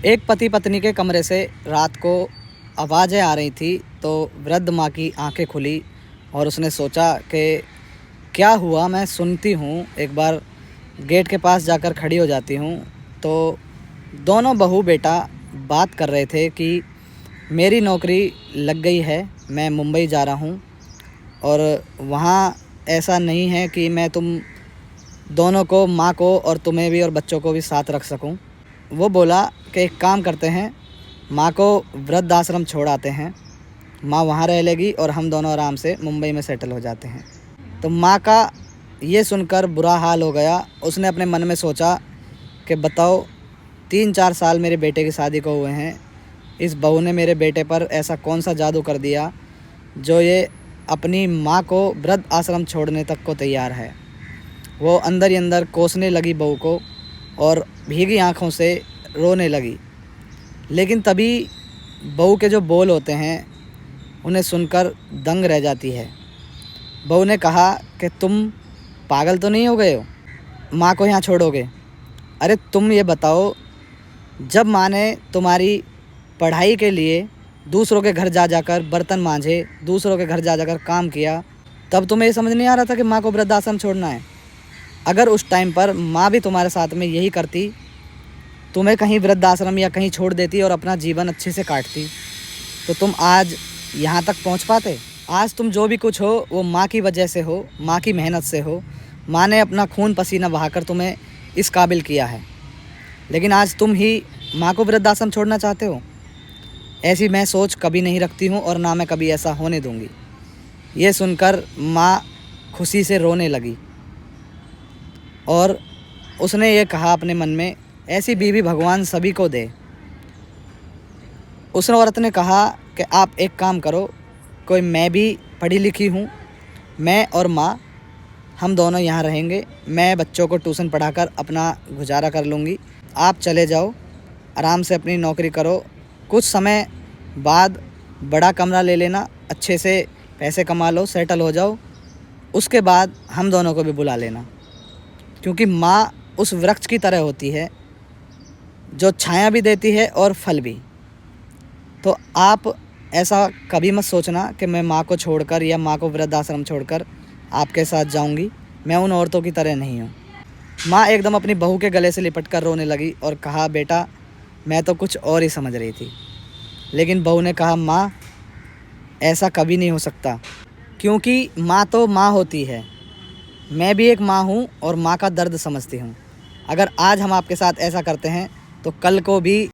एक पति पत्नी के कमरे से रात को आवाज़ें आ रही थी, तो वृद्ध माँ की आंखें खुली और उसने सोचा कि क्या हुआ। मैं सुनती हूँ, एक बार गेट के पास जाकर खड़ी हो जाती हूँ। तो दोनों बहू बेटा बात कर रहे थे कि मेरी नौकरी लग गई है, मैं मुंबई जा रहा हूँ और वहाँ ऐसा नहीं है कि मैं तुम दोनों को, माँ को और तुम्हें भी और बच्चों को भी साथ रख सकूं। वो बोला कि एक काम करते हैं, माँ को वृद्ध आश्रम छोड़ आते हैं, माँ वहाँ रह लेगी और हम दोनों आराम से मुंबई में सेटल हो जाते हैं। तो माँ का ये सुनकर बुरा हाल हो गया। उसने अपने मन में सोचा कि बताओ, 3-4 साल मेरे बेटे की शादी को हुए हैं, इस बहू ने मेरे बेटे पर ऐसा कौन सा जादू कर दिया जो ये अपनी माँ को वृद्ध आश्रम छोड़ने तक को तैयार है। वो अंदर ही अंदर कोसने लगी बहू को और भीगी आंखों से रोने लगी। लेकिन तभी बहू के जो बोल होते हैं उन्हें सुनकर दंग रह जाती है। बहू ने कहा कि तुम पागल तो नहीं हो गए हो, माँ को यहाँ छोड़ोगे? अरे तुम ये बताओ, जब माँ ने तुम्हारी पढ़ाई के लिए दूसरों के घर जा जाकर बर्तन मांजे, दूसरों के घर जा जाकर काम किया, तब तुम्हें ये समझ नहीं आ रहा था कि माँ को वृद्धाश्रम छोड़ना है? अगर उस टाइम पर माँ भी तुम्हारे साथ में यही करती, तुम्हें कहीं वृद्धाश्रम या कहीं छोड़ देती और अपना जीवन अच्छे से काटती, तो तुम आज यहाँ तक पहुँच पाते? आज तुम जो भी कुछ हो वो माँ की वजह से हो, माँ की मेहनत से हो। माँ ने अपना खून पसीना बहाकर तुम्हें इस काबिल किया है, लेकिन आज तुम ही माँ को वृद्धाश्रम छोड़ना चाहते हो। ऐसी मैं सोच कभी नहीं रखती हूँ और ना मैं कभी ऐसा होने दूँगी। ये सुनकर माँ खुशी से रोने लगी और उसने ये कहा अपने मन में, ऐसी बीवी भगवान सभी को दे। उस औरत ने कहा कि आप एक काम करो, कोई मैं भी पढ़ी लिखी हूँ, मैं और माँ हम दोनों यहाँ रहेंगे, मैं बच्चों को ट्यूशन पढ़ाकर अपना गुजारा कर लूँगी। आप चले जाओ, आराम से अपनी नौकरी करो, कुछ समय बाद बड़ा कमरा ले लेना, अच्छे से पैसे कमा लो, सेटल हो जाओ, उसके बाद हम दोनों को भी बुला लेना। क्योंकि माँ उस वृक्ष की तरह होती है जो छाया भी देती है और फल भी। तो आप ऐसा कभी मत सोचना कि मैं माँ को छोड़कर या माँ को वृद्धाश्रम छोड़कर आपके साथ जाऊंगी। मैं उन औरतों की तरह नहीं हूँ। माँ एकदम अपनी बहू के गले से लिपट कर रोने लगी और कहा, बेटा मैं तो कुछ और ही समझ रही थी। लेकिन बहू ने कहा, माँ ऐसा कभी नहीं हो सकता, क्योंकि माँ तो माँ होती है। मैं भी एक माँ हूँ और माँ का दर्द समझती हूँ। अगर आज हम आपके साथ ऐसा करते हैं तो कल को भी